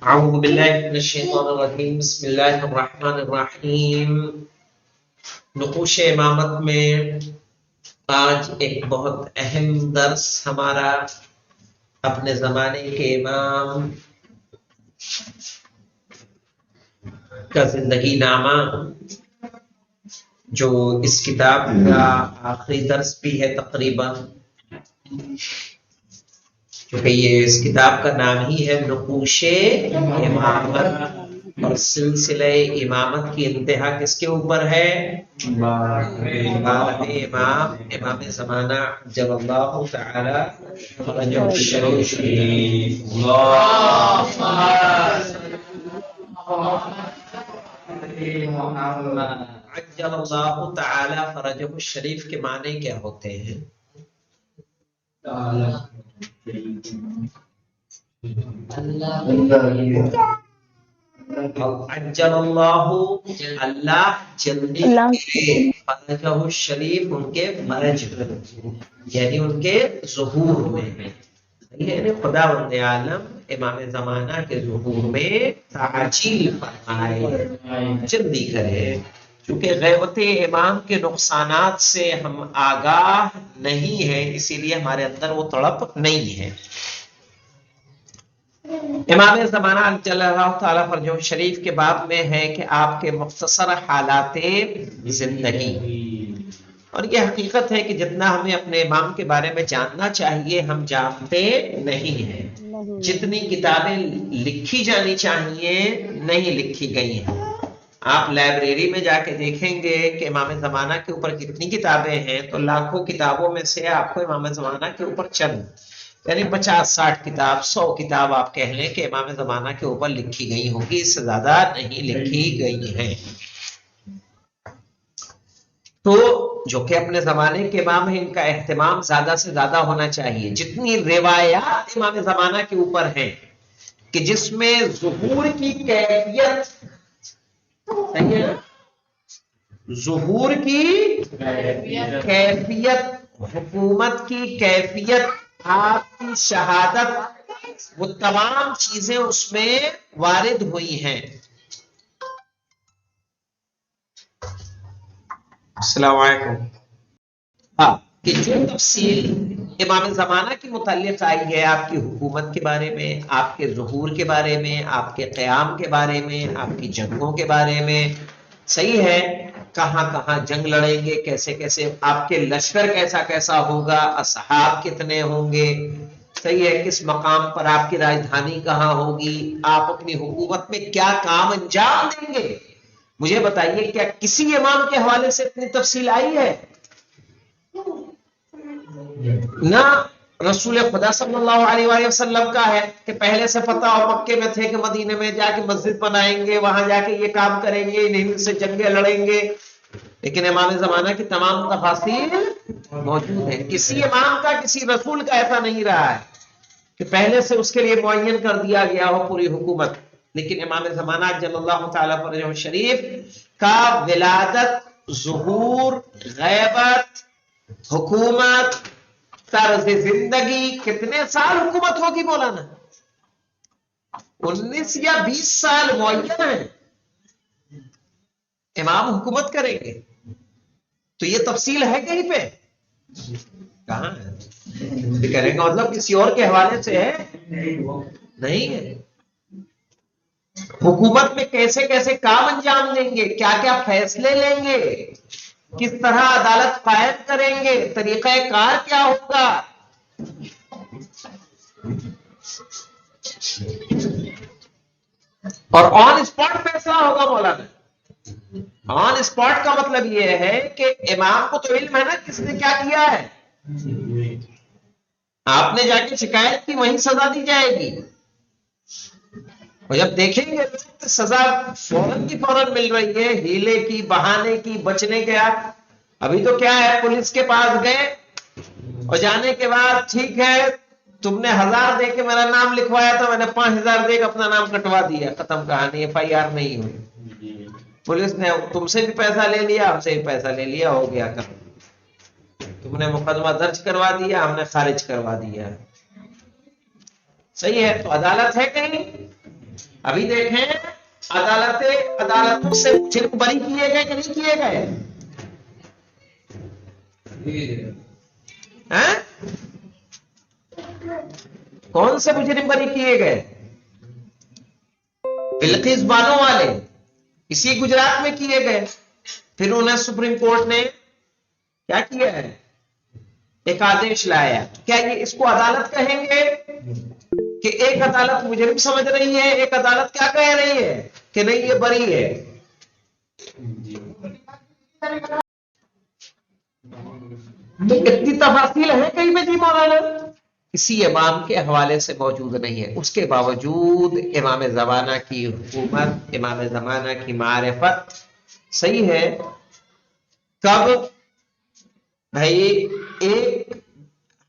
اعوذ باللہ من الشیطان الرجیم بسم اللہ الرحمن الرحیم۔ نقوش امامت میں آج ایک بہت اہم درس ہمارا اپنے زمانے کے امام کا زندگی نامہ، جو اس کتاب کا آخری درس بھی ہے تقریباً، کیونکہ یہ اس کتاب کا نام ہی ہے نقوش امامت، اور سلسلہ امامت کی انتہا کس کے اوپر ہے؟ امام زمانہ عجل اللہ تعالی فرجہ الشریف۔ عجل اللہ تعالی فرجہ الشریف کے معنی کیا ہوتے ہیں؟ عجل اللہ جلدی کرے، فرجہ الشریف ان کے فرج یعنی ان کے ظہور میں، یعنی خدا بند عالم امام زمانہ کے ظہور میں تعجیل فرمائے، جلدی کرے، چونکہ غیبت امام کے نقصانات سے ہم آگاہ نہیں ہیں، اسی لیے ہمارے اندر وہ تڑپ نہیں ہے۔ امام زمانہ عجل اللہ تعالیٰ فرجہ شریف کے باب میں ہے کہ آپ کے مختصر حالات زندگی، اور یہ حقیقت ہے کہ جتنا ہمیں اپنے امام کے بارے میں جاننا چاہیے ہم جانتے نہیں ہیں، جتنی کتابیں لکھی جانی چاہیے نہیں لکھی گئی ہیں۔ آپ لائبریری میں جا کے دیکھیں گے کہ امام زمانہ کے اوپر کتنی کتابیں ہیں، تو لاکھوں کتابوں میں سے آپ کو امام زمانہ کے اوپر چند، یعنی 50-60 کتاب، 100 کتاب آپ کہہ لیں کہ امام زمانہ کے اوپر لکھی گئی ہوگی، اس سے زیادہ نہیں لکھی گئی ہیں۔ تو جو کہ اپنے زمانے کے امام ہیں، ان کا اہتمام زیادہ سے زیادہ ہونا چاہیے۔ جتنی روایات امام زمانہ کے اوپر ہیں کہ جس میں ظہور کی کیفیت، صحیح ہے، ظہور کی کیفیت، حکومت کی کیفیت، آپ کی شہادت، وہ تمام چیزیں اس میں وارد ہوئی ہیں۔ السلام علیکم۔ ہاں، کہ جو تفصیل امام زمانہ کے متعلق آئی ہے، آپ کی حکومت کے بارے میں، آپ کے ظہور کے بارے میں، آپ کے قیام کے بارے میں، آپ کی جنگوں کے بارے میں، صحیح ہے، کہاں کہاں جنگ لڑیں گے، کیسے کیسے آپ کے لشکر کیسا کیسا ہوگا، اصحاب کتنے ہوں گے، صحیح ہے، کس مقام پر آپ کی راجدھانی کہاں ہوگی، آپ اپنی حکومت میں کیا کام انجام دیں گے۔ مجھے بتائیے کیا کسی امام کے حوالے سے اتنی تفصیل آئی ہے؟ نہ رسول خدا صلی اللہ علیہ وآلہ وسلم کا ہے کہ پہلے سے پتہ اور مکے میں تھے کہ مدینے میں جا کے مسجد بنائیں گے، وہاں جا کے یہ کام کریں گے، انہیں سے جنگیں لڑیں گے، لیکن امام زمانہ کی تمام تفاصیل موجود ہیں۔ کسی امام کا، کسی رسول کا ایسا نہیں رہا ہے کہ پہلے سے اس کے لیے معین کر دیا گیا ہو پوری حکومت، لیکن امام زمانہ جل اللہ تعالیٰ فرجہ شریف کا ولادت، ظہور، غیبت، حکومت، طرز زندگی، کتنے سال حکومت ہوگی مولانا؟ 19 یا 20 سال معین ہیں امام حکومت کریں گے، تو یہ تفصیل ہے کہیں پہ؟ کہاں ہے؟ کریں گا مطلب کسی اور کے حوالے سے ہے؟ نہیں ہے۔ حکومت میں کیسے کیسے کام انجام دیں گے، کیا کیا فیصلے لیں گے، کس طرح عدالت قائم کریں گے، طریقہ کار کیا ہوگا، اور آن اسپاٹ فیصلہ ہوگا مولانا۔ آن اسپاٹ کا مطلب یہ ہے کہ امام کو تو علم ہے نا کس نے کیا کیا ہے، آپ نے جا کے شکایت کی، وہیں سزا دی جائے گی، اور جب دیکھیں گے سزا فوراً کی فوراً مل رہی ہے، ہیلے کی، بہانے کی، بچنے گیا۔ ابھی تو کیا ہے، پولیس کے پاس گئے اور جانے کے بعد ٹھیک ہے تم نے 1000 دے کے میرا نام لکھوایا تھا، میں نے 5000 دے کے اپنا نام کٹوا دیا، ختم کہانی، FIR نہیں ہوئی۔ پولیس نے تم سے بھی پیسہ لے لیا، ہم سے بھی پیسہ لے لیا، ہو گیا کام، تم نے مقدمہ درج کروا دیا، ہم نے خارج کروا دیا، صحیح ہے۔ تو عدالت ہے کہیں؟ ابھی دیکھیں عدالتوں سے مجرم بری کیے گئے کہ نہیں کیے گئے؟ ہاں؟ کون سے مجرم بری کیے گئے؟ بلقیس بانو والے اسی گجرات میں کیے گئے. پھر انہیں سپریم کورٹ نے کیا کیا ہے؟ ایک آدیش لایا. کیا یہ اس کو عدالت کہیں گے کہ ایک عدالت مجرم سمجھ رہی ہے، ایک عدالت کیا کہہ رہی ہے کہ نہیں یہ بری ہے؟ تو اتنی تفاصیل ہے کہیں پہ جی مولانا؟ کسی امام کے حوالے سے موجود نہیں ہے. اس کے باوجود امام زمانہ کی حکومت، امام زمانہ کی معرفت صحیح ہے. کب بھائی ایک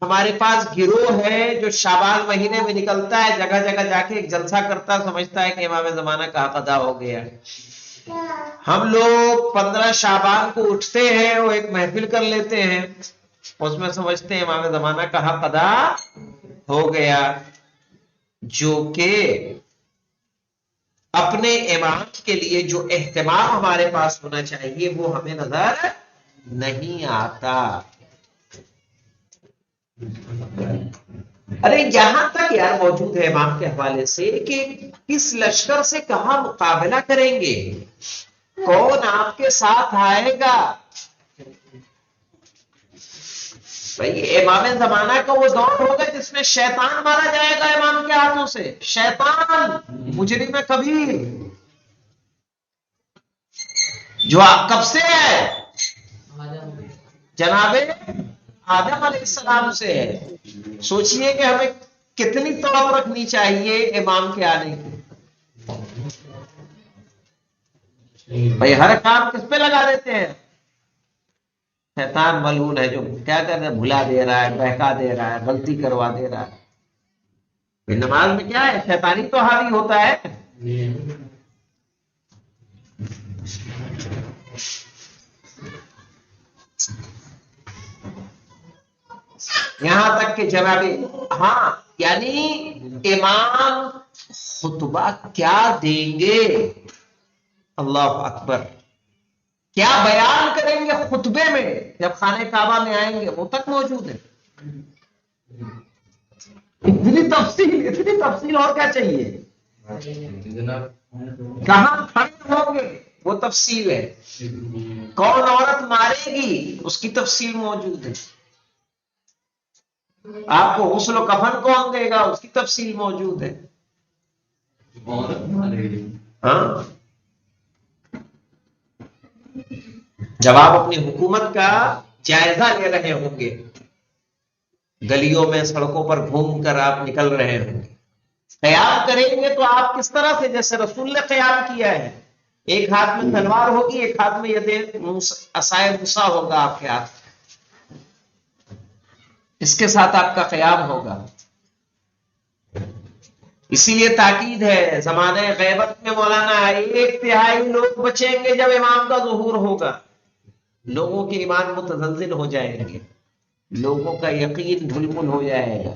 ہمارے پاس گروہ ہے جو شعبان مہینے میں نکلتا ہے، جگہ جگہ جا کے ایک جلسہ کرتا، سمجھتا ہے کہ امام زمانہ کا حق ادا ہو گیا. ہم لوگ 15 شعبان کو اٹھتے ہیں اور ایک محفل کر لیتے ہیں، اس میں سمجھتے ہیں امام زمانہ کا حق ادا ہو گیا. جو کہ اپنے امام کے لیے جو اہتمام ہمارے پاس ہونا چاہیے وہ ہمیں نظر نہیں آتا. ارے یہاں تک یار موجود ہے امام کے حوالے سے کہ کس لشکر سے کہاں مقابلہ کریں گے، کون آپ کے ساتھ آئے گا. بھائی امام زمانہ کا وہ دور ہوگا جس میں شیطان مارا جائے گا امام کے ہاتھوں سے. شیطان مجرم کبیر جو آپ کب سے ہے؟ جناب آدم علیہ السلام سے ہے. سوچئے کہ ہمیں کتنی توقع رکھنی چاہیے امام کے آنے کی. بھائی ہر کام کس پہ لگا دیتے ہیں؟ شیطان ملعون ہے جو کیا کر رہا ہے، بھلا دے رہا ہے، بہکا دے رہا ہے، غلطی کروا دے رہا ہے. نماز میں کیا ہے؟ شیطانی تو حاوی ہوتا ہے. یہاں تک کہ جناب ہاں یعنی امام خطبہ کیا دیں گے، اللہ اکبر، کیا بیان کریں گے خطبے میں جب خانہ کعبہ میں آئیں گے، وہ تک موجود ہے. اتنی تفصیل اور کیا چاہیے؟ کہاں کھڑے ہوں گے وہ تفصیل ہے. کون عورت مارے گی اس کی تفصیل موجود ہے. آپ کو غسل و کفن کون دے گا اس کی تفصیل موجود ہے. ہاں جب آپ اپنی حکومت کا جائزہ لے رہے ہوں گے، گلیوں میں سڑکوں پر گھوم کر آپ نکل رہے ہوں گے، قیام کریں گے تو آپ کس طرح سے؟ جیسے رسول نے قیام کیا ہے، ایک ہاتھ میں تلوار ہوگی، ایک ہاتھ میں عصائے موسیٰ ہوگا آپ کے ہاتھ، اس کے ساتھ آپ کا قیام ہوگا. اسی لیے تاکید ہے زمانہ غیبت میں مولانا 1/3 لوگ بچیں گے جب امام کا ظہور ہوگا. لوگوں کے ایمان متزلزل ہو جائیں گے، لوگوں کا یقین ڈھلمل ہو جائے گا،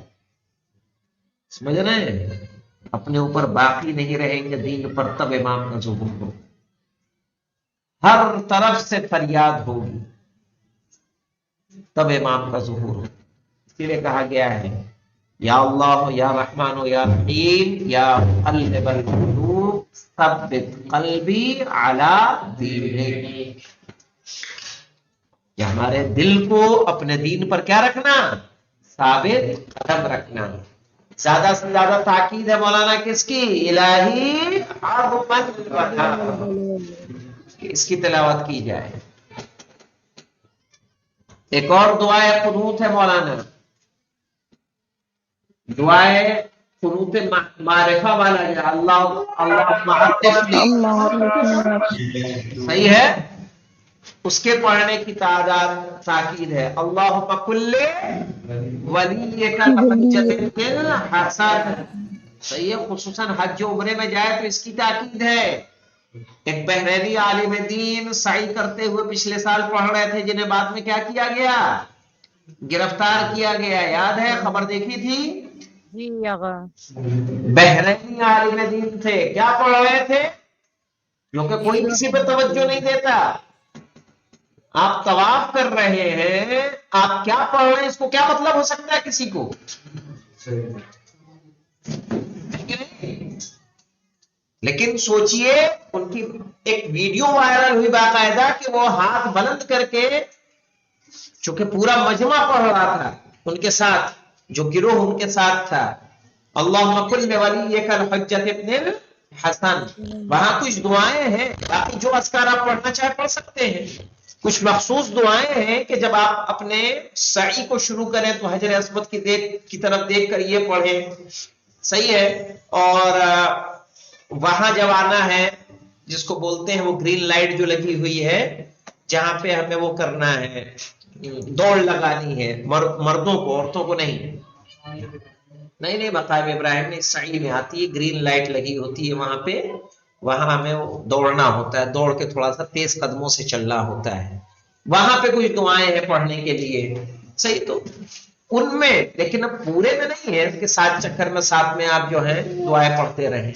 سمجھ رہے ہیں؟ اپنے اوپر باقی نہیں رہیں گے دین پر تب امام کا ظہور ہو. ہر طرف سے فریاد ہوگی تب امام کا ظہور ہو. اسی لیے کہا گیا ہے یا اللہ یا رحمان یا رحیم یا مقلب القلوب ثبت قلبی علی دینک، کہ ہمارے دل کو اپنے دین پر کیا رکھنا؟ ثابت قدم رکھنا. زیادہ سے زیادہ تاکید ہے مولانا کس کی؟ الہی عظمت بتا، اس کی تلاوت کی جائے. ایک اور دعائے قنوت ہے مولانا، دعائے قنوت معرفہ والا ہے. اللہ صحیح ہے، اس کے پڑھنے کی تعداد تاکید ہے. اللہم کل ولیک الحجۃ الحسن، صحیح ہے. خصوصاً حج و عمرے میں جائے تو اس کی تاکید ہے. ایک بحرینی عالم دین سعی کرتے ہوئے پچھلے سال پڑھ رہے تھے، جنہیں بعد میں کیا کیا گیا؟ گرفتار کیا گیا. یاد ہے خبر دیکھی تھی؟ جی آقا، بحرینی عالم دین تھے، کیا پڑھ رہے تھے؟ جو کہ کوئی سورۃ کسی پہ توجہ النجم۔ نہیں دیتا. آپ طواف کر رہے ہیں، آپ کیا پڑھ رہے ہیں اس کو کیا مطلب ہو سکتا ہے کسی کو؟ لیکن سوچئے ان کی ایک ویڈیو وائرل ہوئی باقاعدہ کہ وہ ہاتھ بلند کر کے، چونکہ پورا مجمع پڑھ رہا تھا ان کے ساتھ، جو گروہ ان کے ساتھ تھا، اللہم کل ولیک الحجۃ ابن الحسن، وہاں کچھ دعائیں ہیں، باقی جو اذکار آپ پڑھنا چاہے پڑھ سکتے ہیں. کچھ مخصوص دعائیں ہیں کہ جب آپ اپنے سعی کو شروع کریں تو حجر اسود کی طرف دیکھ کر یہ پڑھیں، صحیح ہے. اور وہاں جب آنا ہے، جس کو بولتے ہیں وہ گرین لائٹ جو لگی ہوئی ہے، جہاں پہ ہمیں وہ کرنا ہے، دوڑ لگانی ہے، مردوں کو، عورتوں کو نہیں. نہیں مقام ابراہیم میں سعی میں آتی ہے، گرین لائٹ لگی ہوتی ہے وہاں پہ، وہاں ہمیں دوڑنا ہوتا ہے، دوڑ کے تھوڑا سا تیز قدموں سے چلنا ہوتا ہے. وہاں پہ کچھ دعائیں ہیں پڑھنے کے لیے، صحیح. تو ان میں، لیکن اب پورے میں نہیں ہے کہ 7 چکر میں 7 میں آپ جو ہے دعائیں پڑھتے رہیں.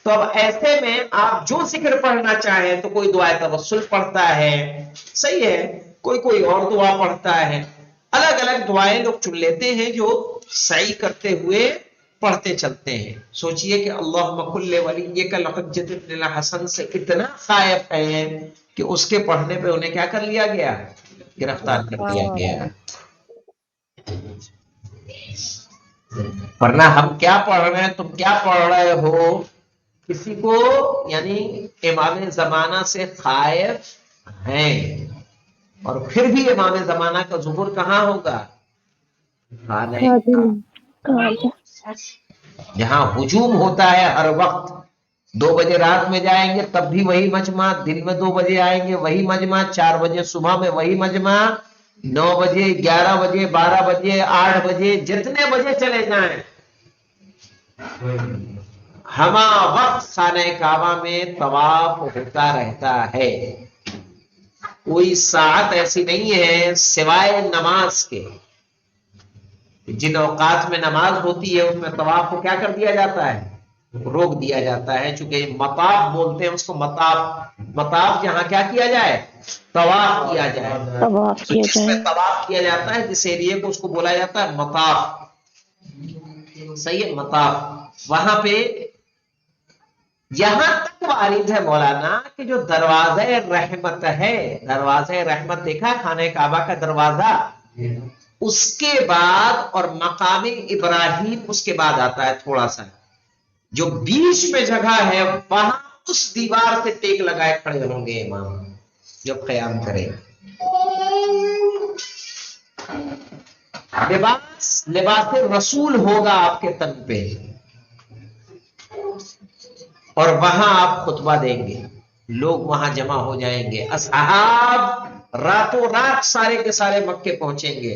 تو اب ایسے میں آپ جو ذکر پڑھنا چاہیں، تو کوئی دعائے توسل پڑھتا ہے، صحیح ہے، کوئی اور دعا پڑھتا ہے، الگ الگ دعائیں لوگ چن لیتے ہیں جو سعی کرتے ہوئے پڑھتے چلتے ہیں. سوچئے کہ اللہم کل ولیک الحجۃ ابن الحسن سے اتنا خائف ہے کہ اس کے پڑھنے پہ انہیں کیا کر لیا گیا؟ گرفتار کر لیا گیا. ورنہ ہم کیا پڑھ رہے ہیں، تم کیا پڑھ رہے ہو، کسی کو یعنی امام زمانہ سے خائف ہیں. اور پھر بھی امام زمانہ کا ظہور کہاں ہوگا؟ جہاں ہجوم ہوتا ہے ہر وقت. 2 بجے رات میں جائیں گے تب بھی وہی مجمع، دن میں 2 بجے آئیں گے وہی مجمع، 4 بجے صبح میں وہی مجمع، 9 بجے، 11 بجے، 12 بجے، 8 بجے، جتنے بجے چلے جائیں، ہما وقت خانہ کعبہ میں طواف ہوتا رہتا ہے. کوئی ساعت ایسی نہیں ہے سوائے نماز کے، جن اوقات میں نماز ہوتی ہے اس میں طواف کو کیا کر دیا جاتا ہے؟ روک دیا جاتا ہے. چونکہ مطاف بولتے ہیں اس کو، مطاف جہاں کیا کیا جائے؟ طواف کیا جائے. تو جس میں طواف کیا جاتا ہے، جس ایریے کو، اس کو بولا جاتا ہے مطاف. صحیح ہے، مطاف. وہاں پہ یہاں تک وارد ہے مولانا کہ جو دروازہ رحمت ہے، دروازہ رحمت دیکھا خانہ کعبہ کا دروازہ، اس کے بعد اور مقام ابراہیم اس کے بعد آتا ہے تھوڑا سا، جو بیچ میں جگہ ہے وہاں اس دیوار سے ٹیک لگائے کھڑے ہوں گے امام جب قیام کرے. لباس رسول ہوگا آپ کے تن پہ، اور وہاں آپ خطبہ دیں گے، لوگ وہاں جمع ہو جائیں گے، اصحاب راتوں رات سارے کے سارے مکے پہنچیں گے.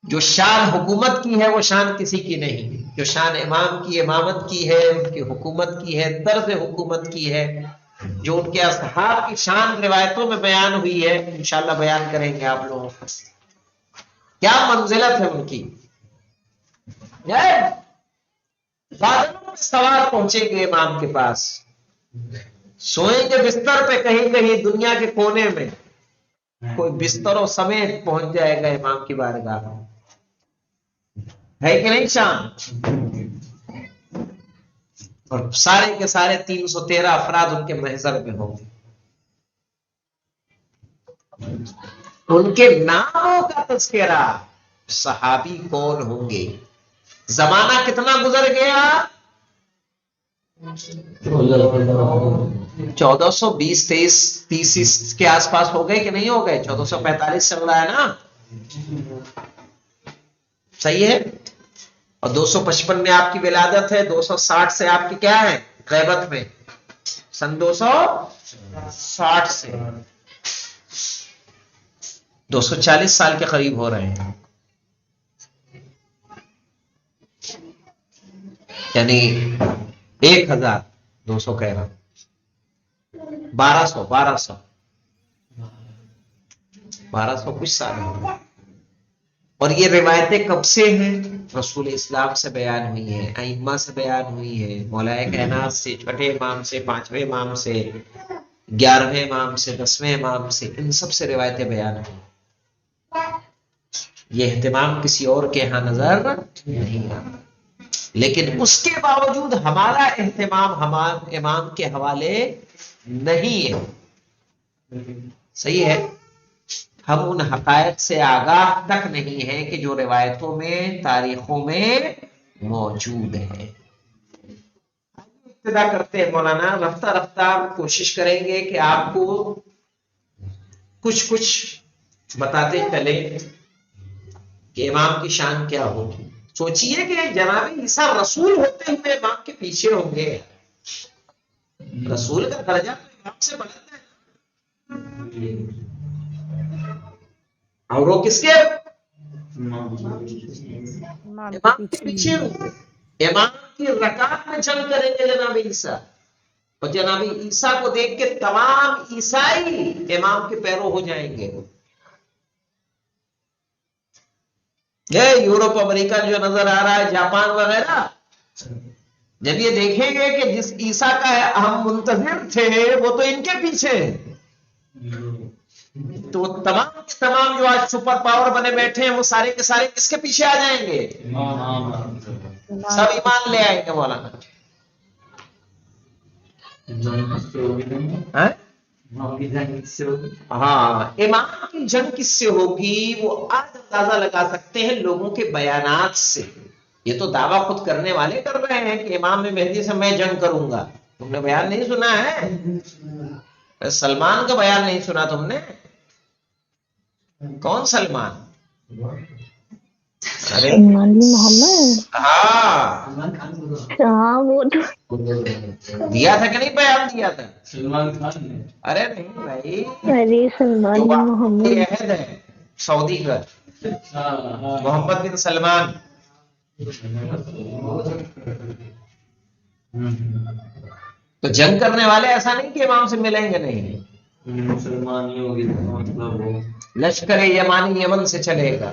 جو شان حکومت کی ہے وہ شان کسی کی نہیں، جو شان امام کی امامت کی ہے، ان کی حکومت کی ہے، طرز حکومت کی ہے، جو ان کے اصحاب کی شان روایتوں میں بیان ہوئی ہے، انشاءاللہ بیان کریں گے آپ لوگوں کو. کیا منزلت ہے ان کی. بادلوں میں سوار پہنچیں گے امام کے پاس، سوئیں گے بستر پہ کہیں کہیں دنیا کے کونے میں، کوئی بستروں سمیت پہنچ جائے گا امام کی بارگاہ میں. ہے کہ نہیں شان؟ اور سارے کے سارے 313 افراد ان کے محضر میں ہوں گے. ان کے ناموں کا تذکرہ، صحابی کون ہوں گے. زمانہ کتنا گزر گیا؟ 1420-23 کے آس پاس ہو گئے کہ نہیں ہو گئے؟ 1445 چل رہا ہے نا، صحیح ہے. اور 255 میں آپ کی ولادت ہے، 260 سے آپ کی کیا ہے غیبت میں، سن 260 سے 240 سال کے قریب ہو رہے ہیں. یعنی 1200 کہہ رہا ہوں، 1200 کچھ سال ہے. اور یہ روایتیں کب سے ہیں؟ رسول اسلام سے بیان ہوئی ہیں، ائمہ سے بیان ہوئی ہیں، مولائے کائنات سے، چھٹے امام سے، پانچویں امام سے، 11ویں امام سے، 10ویں امام سے، ان سب سے روایتیں بیان ہوئی. یہ اہتمام کسی اور کے ہاں نظر نہیں آتا، لیکن اس کے باوجود ہمارا اہتمام ہمارے امام کے حوالے نہیں ہے. صحیح ہے، ہم ان حقائق سے آگاہ تک نہیں ہیں کہ جو روایتوں میں، تاریخوں میں موجود ہے. ابتدا کرتے ہیں مولانا، رفتہ رفتہ کوشش کریں گے کہ آپ کو کچھ بتاتے چلے کہ امام کی شان کیا ہوگی. سوچئے کہ جناب عیسیٰ رسول ہوتے ہوئے امام کے پیچھے ہوں گے. رسول کا درجہ تو امام سے بلند ہے، اور وہ کس کے؟ امام امام کے پیچھے ہوں گے. امام کی رکعت میں جنگ کریں گے جناب عیسیٰ، اور جناب عیسیٰ کو دیکھ کے تمام عیسائی امام کے پیرو ہو جائیں گے. یہ یورپ امریکہ جو نظر آ رہا ہے، جاپان وغیرہ، جب یہ دیکھیں گے کہ جس عیسیٰ کا ہم منتظر تھے وہ تو ان کے پیچھے، تو وہ تمام جو آج سپر پاور بنے بیٹھے ہیں وہ سارے کے سارے کس کے پیچھے آ جائیں گے؟ سب ایمان لے آئیں گے مولانا. ہاں، امام کی جنگ کس سے ہوگی وہ آج اندازہ لگا سکتے ہیں لوگوں کے بیانات سے. یہ تو دعویٰ خود کرنے والے کر رہے ہیں کہ امام مہدی سے میں جنگ کروں گا. تم نے بیان نہیں سنا ہے؟ سلمان کا بیان نہیں سنا تم نے؟ کون سلمان؟ ارے محمد، ہاں، ہاں وہ تو دیا تھا کہ نہیں بیان دیا تھا؟ سلمان خان نے. ارے نہیں بھائی، ارے سلمان جو محمد. یہ عہد ہے سعودی کا، محمد بن سلمان. تو جنگ کرنے والے ایسا نہیں کہ امام سے ملیں گے نہیں. مسلمانی ہوگی مطلب لشکر یمانی یمن سے چلے گا.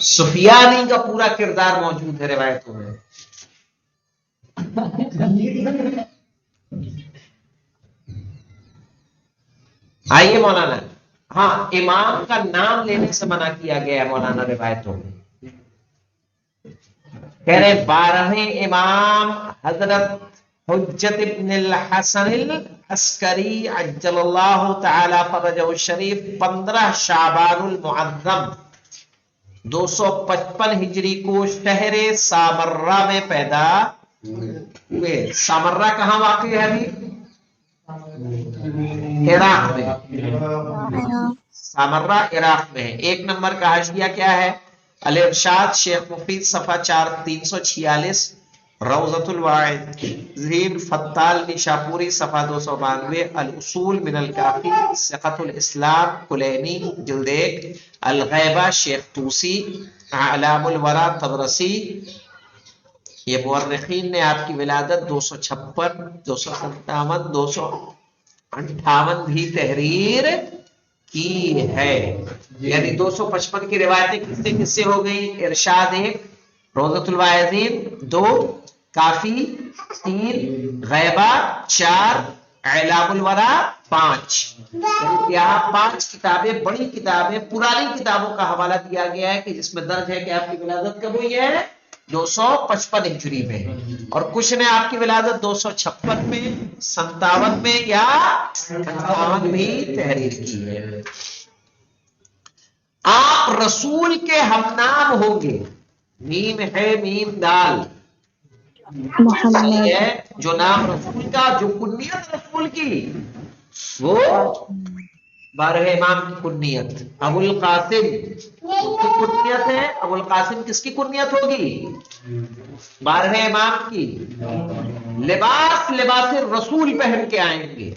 سفیانی کا پورا کردار موجود ہے روایتوں میں. آئیے مولانا، ہاں امام کا نام لینے سے منع کیا گیا ہے مولانا روایتوں میں. کہہ رہے 12ویں امام حضرت حجت ابن الحسن العسکری عجل اللہ تعالی فرجہ الشریف 15 شعبان المعظم 255 ہجری کو شہر سامرہ میں پیدا ہوئے. سامرہ کہاں واقع ہے ابھی؟ عراق میں. سامرہ عراق میں ہے. 1 نمبر کا حاشیہ کیا ہے؟ الارشاد شیخ مفید صفحہ 346، روضۃ الواعظین فتال نشاپوری صفحہ 292، الاصول من الکافی ثقۃ الاسلام کلینی جلد 1، الغیبہ شیخ طوسی، اعلام الورا طبرسی. یہ مورخین نے آپ کی ولادت 256، 257، 258 بھی تحریر کی ہے. یعنی 255 کی روایتیں کس سے ہو گئی؟ ارشاد 1، روضۃ الواعظین 2، کافی 3، غیبہ 4، اعلام الورا 5. یہاں 5 کتابیں، بڑی کتابیں، پرانی کتابوں کا حوالہ دیا گیا ہے کہ جس میں درج ہے کہ آپ کی ولادت کب ہوئی ہے؟ 255 ہجری میں. اور کچھ نے آپ کی ولادت 256 میں، 57 میں یا 58 بھی تحریر کی ہے. آپ رسول کے ہم نام ہوں گے. میم ہے، میم دال محمد ہے. جو نام رسول کا، جو کنیت رسول کی، وہ 12 امام کی کنیت. ابو القاسم ان کی کنیت ہے. ابو القاسم کس کی کنیت ہوگی؟ 12 امام کی. لباس رسول پہن کے آئیں گے،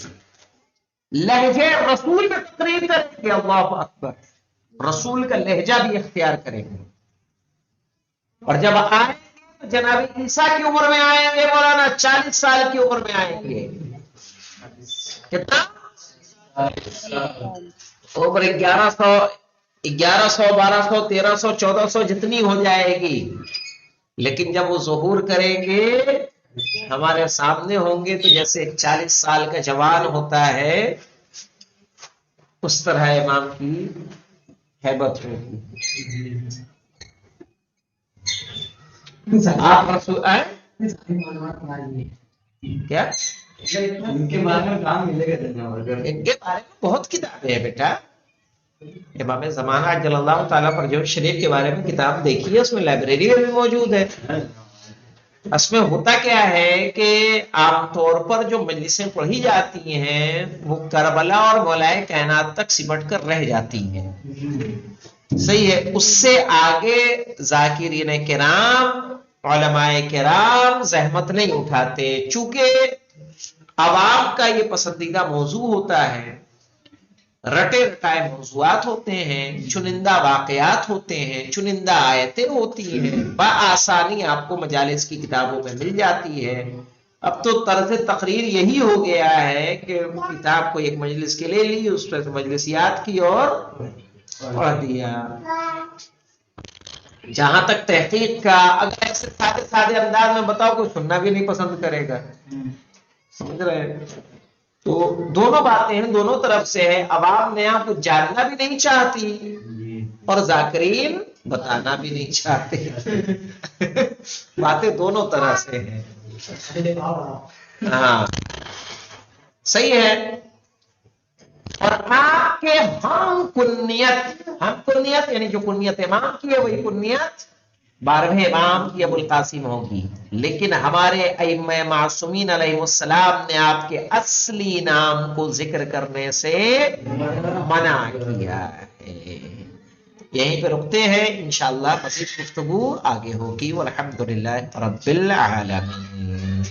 لہجے رسول میں تقریر کریں گے. اللہ اکبر. رسول کا لہجہ بھی اختیار کریں گے. اور جب آئیں گے تو جناب عیسیٰ کی عمر میں آئیں گے مولانا، 40 سال کی عمر میں آئیں گے. کتنا؟ عمر 1100 1100 1200 1300 1400 جتنی ہو جائے گی، لیکن جب وہ ظہور کریں گے ہمارے سامنے ہوں گے تو جیسے 40 سال کا جوان ہوتا ہے اس طرح امام کی ہیبت ہوگی۔ آپ رسول کیا ان کے بارے میں کام ملے گا؟ ان کے بارے میں بہت کتابیں ہیں بیٹا۔ امام زمانہ جل اللہ تعالیٰ فرجہ شریف کے بارے میں کتاب دیکھیے، اس میں لائبریری میں بھی موجود ہے۔ اس میں ہوتا کیا ہے کہ عام طور پر جو مجلسیں پڑھی جاتی ہیں وہ کربلا اور مولائے کائنات تک سمٹ کر رہ جاتی ہیں، صحیح ہے۔ اس سے آگے ذاکرین کرام علماء کرام زحمت نہیں اٹھاتے، چونکہ عوام کا یہ پسندیدہ موضوع ہوتا ہے، رٹے رٹائے موضوعات ہوتے ہیں، چنندہ واقعات ہوتے ہیں، چنندہ آیتیں ہوتی ہیں، بآسانی آپ کو مجالس کی کتابوں میں مل جاتی ہے۔ اب تو طرز تقریر یہی ہو گیا ہے کہ کتاب کو ایک مجلس کے لے لی، اس پر مجلسیات کی اور پڑھ دیا۔ جہاں تک تحقیق کا، اگر ایسے سادے سادے انداز میں بتاؤ کوئی سننا بھی نہیں پسند کرے گا، سمجھ رہے ہیں؟ تو دونوں باتیں ہیں، دونوں طرف سے ہے۔ عوام نیا کچھ جاننا بھی نہیں چاہتی اور ذاکرین بتانا بھی نہیں چاہتے، باتیں دونوں طرح سے ہیں۔ ہاں صحیح ہے۔ اور آپ کے ہم کنیت یعنی جو کنیت امام کی ہے وہی کنیت 12ویں امام کی ابو القاسم ہوگی، لیکن ہمارے ائمہ معصومین علیہ السلام نے آپ کے اصلی نام کو ذکر کرنے سے منع کیا ہے۔ یہیں پہ رکتے ہیں، انشاءاللہ مزید گفتگو آگے ہوگی۔ والحمدللہ رب العالمین۔